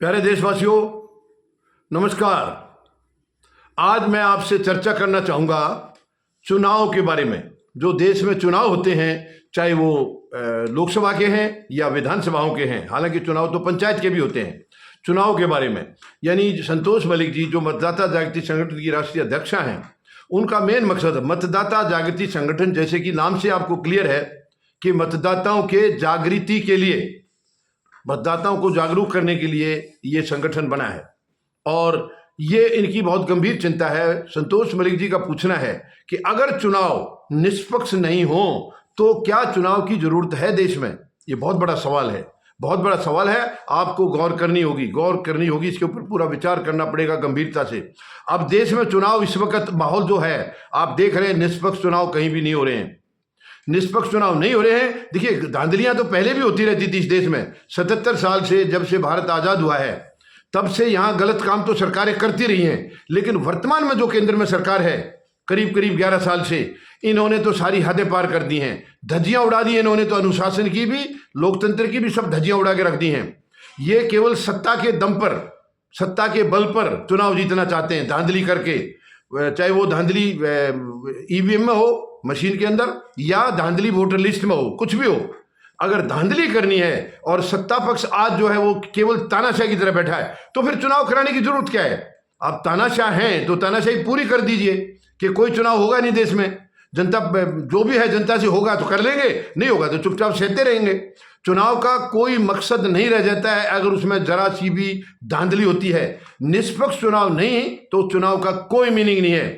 प्यारे देशवासियों, नमस्कार। आज मैं आपसे चर्चा करना चाहूँगा चुनाव के बारे में। जो देश में चुनाव होते हैं, चाहे वो लोकसभा के हैं या विधानसभाओं के हैं, हालांकि चुनाव तो पंचायत के भी होते हैं। चुनाव के बारे में यानी संतोष मलिक जी जो मतदाता जागृति संगठन की राष्ट्रीय अध्यक्षा हैं, उनका मेन मकसद मतदाता जागृति संगठन, जैसे कि नाम से आपको क्लियर है कि मतदाताओं के जागृति के लिए, मतदाताओं को जागरूक करने के लिए ये संगठन बना है। और ये इनकी बहुत गंभीर चिंता है। संतोष मलिक जी का पूछना है कि अगर चुनाव निष्पक्ष नहीं हो तो क्या चुनाव की जरूरत है देश में? ये बहुत बड़ा सवाल है, बहुत बड़ा सवाल है। आपको गौर करनी होगी, इसके ऊपर पूरा विचार करना पड़ेगा गंभीरता से। अब देश में चुनाव इस वक्त माहौल जो है, आप देख रहे हैं, निष्पक्ष चुनाव कहीं भी नहीं हो रहे हैं। निष्पक्ष चुनाव नहीं हो रहे हैं। देखिए, धांधलियां तो पहले भी होती रहती थी इस देश में। 77 साल से, जब से भारत आजाद हुआ है, तब से यहाँ गलत काम तो सरकारें करती रही हैं। लेकिन वर्तमान में जो केंद्र में सरकार है, करीब 11 साल से, इन्होंने तो सारी हदें पार कर दी हैं। धज्जियां उड़ा दी इन्होंने तो, अनुशासन की भी, लोकतंत्र की भी, सब धज्जियां उड़ा के रख दी हैं। ये केवल सत्ता के दम पर, सत्ता के बल पर चुनाव जीतना चाहते हैं, धांधली करके। चाहे वो धांधली ईवीएम में हो, मशीन के अंदर, या धांधली वोटर लिस्ट में हो, कुछ भी हो। अगर धांधली करनी है और सत्ता पक्ष आज जो है वो केवल तानाशाह की तरह बैठा है, तो फिर चुनाव कराने की जरूरत क्या है? आप तानाशाह हैं तो तानाशाही पूरी कर दीजिए कि कोई चुनाव होगा नहीं देश में। जनता जो भी है, जनता से होगा तो कर लेंगे, नहीं होगा तो चुपचाप सहते रहेंगे। चुनाव का कोई मकसद नहीं रह जाता है अगर उसमें जरा सी भी धांधली होती है। निष्पक्ष चुनाव नहीं तो चुनाव का कोई मीनिंग नहीं है।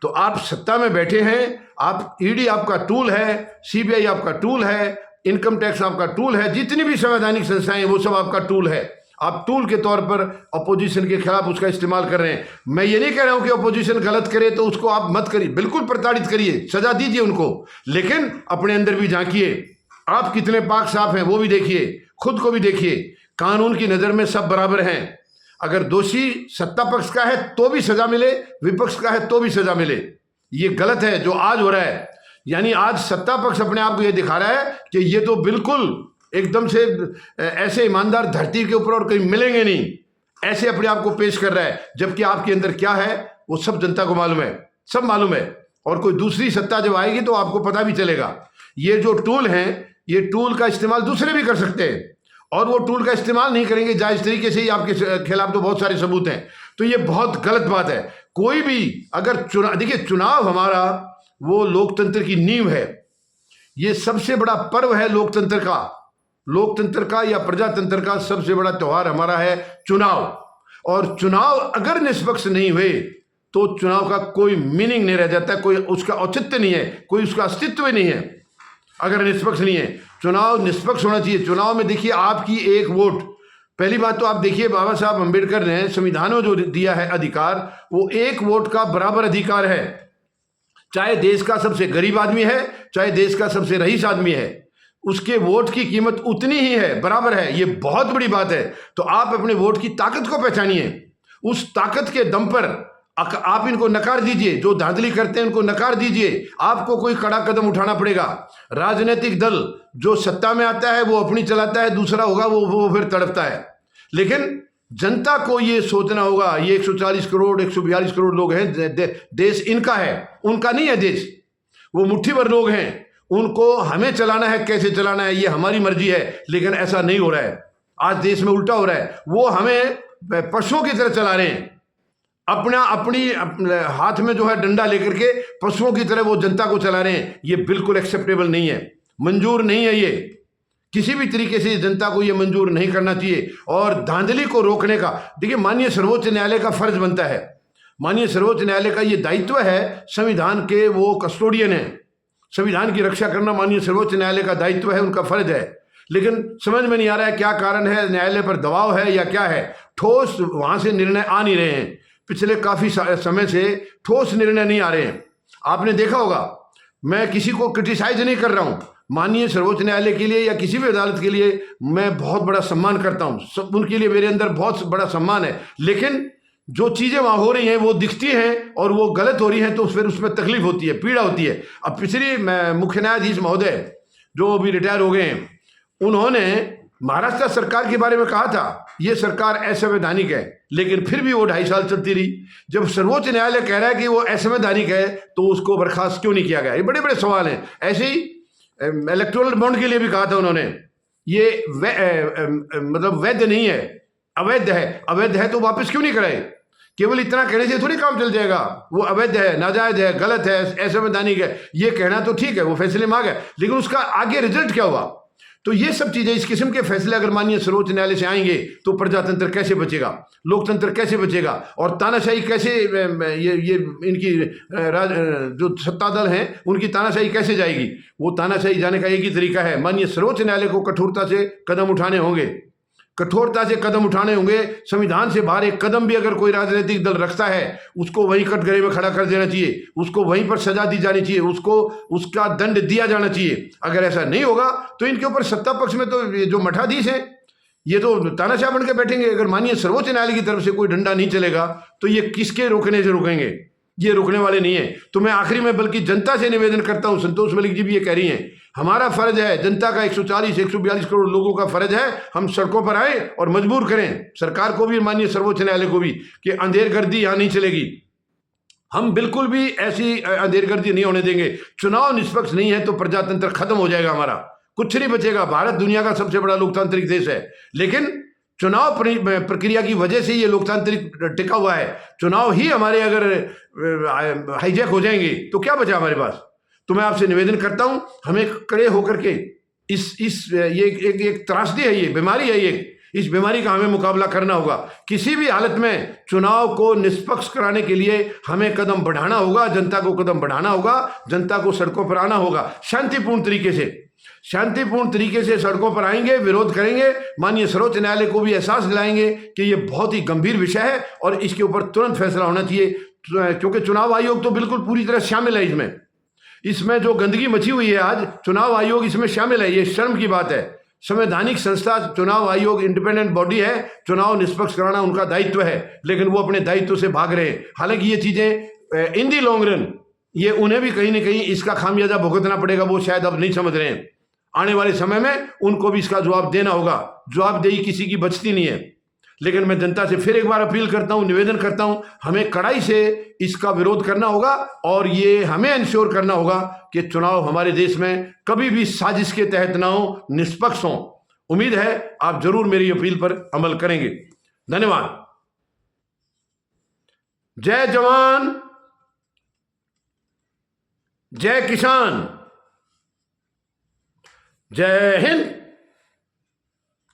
तो आप सत्ता में बैठे हैं, आप ईडी आपका टूल है, सीबीआई आपका टूल है, इनकम टैक्स आपका टूल है, जितनी भी संवैधानिक संस्थाएं हैं वो सब आपका टूल है। आप टूल के तौर पर अपोजिशन के खिलाफ उसका इस्तेमाल कर रहे हैं। मैं ये नहीं कह रहा हूं कि अपोजिशन गलत करे तो उसको आप मत करिए, बिल्कुल प्रताड़ित करिए, सजा दीजिए उनको, लेकिन अपने अंदर भी झांकिए। आप कितने पाक साफ हैं वो भी देखिए, खुद को भी देखिए। कानून की नजर में सब बराबर हैं। अगर दोषी सत्ता पक्ष का है तो भी सजा मिले, विपक्ष का है तो भी सजा मिले। ये गलत है जो आज हो रहा है। यानी आज सत्ता पक्ष अपने आप को ये दिखा रहा है कि ये तो बिल्कुल एकदम से ऐसे ईमानदार धरती के ऊपर और कहीं मिलेंगे नहीं, ऐसे अपने आप को पेश कर रहा है। जबकि आपके अंदर क्या है वो सब जनता को मालूम है, सब मालूम है। और कोई दूसरी सत्ता जब आएगी तो आपको पता भी चलेगा। ये जो टूल हैं, ये टूल का इस्तेमाल दूसरे भी कर सकते हैं, और वो टूल का इस्तेमाल नहीं करेंगे जायज तरीके से ही। आपके खिलाफ तो बहुत सारे सबूत हैं। तो ये बहुत गलत बात है। कोई भी अगर चुनाव, देखिए, चुनाव हमारा वो लोकतंत्र की नींव है। ये सबसे बड़ा पर्व है लोकतंत्र का या प्रजातंत्र का सबसे बड़ा त्योहार हमारा है चुनाव। और चुनाव अगर निष्पक्ष नहीं हुए तो चुनाव का कोई मीनिंग नहीं रह जाता, कोई उसका औचित्य नहीं है, कोई उसका अस्तित्व नहीं है अगर निष्पक्ष नहीं है। चुनाव निष्पक्ष होना चाहिए। चुनाव में देखिए, आपकी एक वोट, पहली बात तो आप देखिए, बाबा साहब अम्बेडकर ने संविधान में जो दिया है अधिकार, वो एक वोट का बराबर अधिकार है। चाहे देश का सबसे गरीब आदमी है, चाहे देश का सबसे रईस आदमी है, उसके वोट की कीमत उतनी ही है, बराबर है। ये बहुत बड़ी बात है। तो आप अपने वोट की ताकत को पहचानिए। उस ताकत के दम पर आप इनको नकार दीजिए, जो धांधली करते हैं उनको नकार दीजिए। आपको कोई कड़ा कदम उठाना पड़ेगा। राजनीतिक दल जो सत्ता में आता है वो अपनी चलाता है, दूसरा होगा वो फिर तड़पता है। लेकिन जनता को ये सोचना होगा, ये 140 करोड़ 142 करोड़ लोग हैं, देश इनका है, उनका नहीं है देश। वो मुट्ठी भर लोग हैं, उनको हमें चलाना है, कैसे चलाना है ये हमारी मर्जी है। लेकिन ऐसा नहीं हो रहा है। आज देश में उल्टा हो रहा है। वो हमें पशुओं की तरह चला रहे हैं। अपनी हाथ में जो है डंडा लेकर के पशुओं की तरह वो जनता को चला रहे हैं। ये बिल्कुल एक्सेप्टेबल नहीं है, मंजूर नहीं है। ये किसी भी तरीके से जनता को ये मंजूर नहीं करना चाहिए। और धांधली को रोकने का, देखिए, माननीय सर्वोच्च न्यायालय का फर्ज बनता है। माननीय सर्वोच्च न्यायालय का ये दायित्व है, संविधान के वो कस्टोडियन है। संविधान की रक्षा करना माननीय सर्वोच्च न्यायालय का दायित्व है, उनका फर्ज है। लेकिन समझ में नहीं आ रहा है क्या कारण है, न्यायालय पर दबाव है या क्या है। ठोस वहां से निर्णय आ नहीं रहे हैं। पिछले काफी समय से ठोस निर्णय नहीं आ रहे हैं। आपने देखा होगा, मैं किसी को क्रिटिसाइज नहीं कर रहा हूं। माननीय सर्वोच्च न्यायालय के लिए या किसी भी अदालत के लिए मैं बहुत बड़ा सम्मान करता हूं, सब उनके लिए मेरे अंदर बहुत बड़ा सम्मान है। लेकिन जो चीजें वहां हो रही हैं वो दिखती हैं और वो गलत हो रही हैं, तो फिर उसमें तकलीफ होती है, पीड़ा होती है। अब पिछली मुख्य न्यायाधीश महोदय जो अभी रिटायर हो गए हैं, उन्होंने महाराष्ट्र सरकार के बारे में कहा था ये सरकार असंवैधानिक है, लेकिन फिर भी वो 2.5 साल चलती रही। जब सर्वोच्च न्यायालय कह रहा है कि वो असंवैधानिक है तो उसको बर्खास्त क्यों नहीं किया गया? ये बड़े बड़े सवाल हैं। ऐसे ही इलेक्टोरल बॉन्ड के लिए भी कहा था उन्होंने, ये मतलब वैध नहीं है, अवैध है। अवैध है तो वापस क्यों नहीं कराए? केवल इतना कहने से थोड़ी काम चल जाएगा। वो अवैध है, नाजायज है, गलत है, असंवैधानिक है, ये कहना तो ठीक है, वो फैसले में आ गए, लेकिन उसका आगे रिजल्ट क्या हुआ? तो ये सब चीजें, इस किस्म के फैसले अगर माननीय सर्वोच्च न्यायालय से आएंगे तो प्रजातंत्र कैसे बचेगा, लोकतंत्र कैसे बचेगा, और तानाशाही कैसे, ये इनकी जो सत्ता दल हैं उनकी तानाशाही कैसे जाएगी? वो तानाशाही जाने का एक ही तरीका है, माननीय सर्वोच्च न्यायालय को कठोरता से कदम उठाने होंगे, कठोरता से कदम उठाने होंगे। संविधान से बाहर एक कदम भी अगर कोई राजनीतिक दल रखता है उसको वहीं कटघरे में खड़ा कर देना चाहिए, उसको वहीं पर सजा दी जानी चाहिए, उसको उसका दंड दिया जाना चाहिए। अगर ऐसा नहीं होगा तो इनके ऊपर सत्ता पक्ष में तो जो मठाधीश हैं ये तो तानाशाह बन के बैठेंगे। अगर माननीय सर्वोच्च न्यायालय की तरफ से कोई डंडा नहीं चलेगा तो ये किसके रोकने से रुकेंगे? ये रुकने वाले नहीं है। तो मैं आखिरी में बल्कि जनता से निवेदन करता हूं, संतोष मलिक जी भी ये कह रही हैं, हमारा फर्ज है, जनता का 142 करोड़ लोगों का फर्ज है, हम सड़कों पर आए और मजबूर करें सरकार को भी, माननीय सर्वोच्च न्यायालय को भी, कि अंधेरगर्दी यहां नहीं चलेगी। हम बिल्कुल भी ऐसी अंधेरगर्दी नहीं होने देंगे। चुनाव निष्पक्ष नहीं है तो प्रजातंत्र खत्म हो जाएगा, हमारा कुछ नहीं बचेगा। भारत दुनिया का सबसे बड़ा लोकतांत्रिक देश है, लेकिन चुनाव प्रक्रिया की वजह से ये लोकतांत्रिक टिका हुआ है। चुनाव ही हमारे अगर हाईजैक हो जाएंगे तो क्या बचा हमारे पास? तो मैं आपसे निवेदन करता हूं, हमें खड़े होकर के ये एक त्रासदी है, ये बीमारी है, ये इस बीमारी का हमें मुकाबला करना होगा। किसी भी हालत में चुनाव को निष्पक्ष कराने के लिए हमें कदम बढ़ाना होगा, जनता को कदम बढ़ाना होगा, जनता को सड़कों पर आना होगा। शांतिपूर्ण तरीके से सड़कों पर आएंगे, विरोध करेंगे, माननीय सर्वोच्च न्यायालय को भी एहसास दिलाएंगे कि ये बहुत ही गंभीर विषय है और इसके ऊपर तुरंत फैसला होना चाहिए। क्योंकि चुनाव आयोग तो बिल्कुल पूरी तरह शामिल है इसमें जो गंदगी मची हुई है आज, चुनाव आयोग इसमें शामिल है। ये शर्म की बात है। संवैधानिक संस्था चुनाव आयोग इंडिपेंडेंट बॉडी है, चुनाव निष्पक्ष कराना उनका दायित्व है, लेकिन वो अपने दायित्व से भाग रहे हैं। हालांकि ये चीजें इन दी लॉन्ग रन ये उन्हें भी कहीं ना कहीं इसका खामियाजा भुगतना पड़ेगा, वो शायद अब नहीं समझ रहे हैं। आने वाले समय में उनको भी इसका जवाब देना होगा। जवाबदेही किसी की बचती नहीं है। लेकिन मैं जनता से फिर एक बार अपील करता हूं, निवेदन करता हूं, हमें कड़ाई से इसका विरोध करना होगा और ये हमें इंश्योर करना होगा कि चुनाव हमारे देश में कभी भी साजिश के तहत ना हो, निष्पक्ष हो। उम्मीद है आप जरूर मेरी अपील पर अमल करेंगे। धन्यवाद। जय जवान, जय किसान, जय हिंद।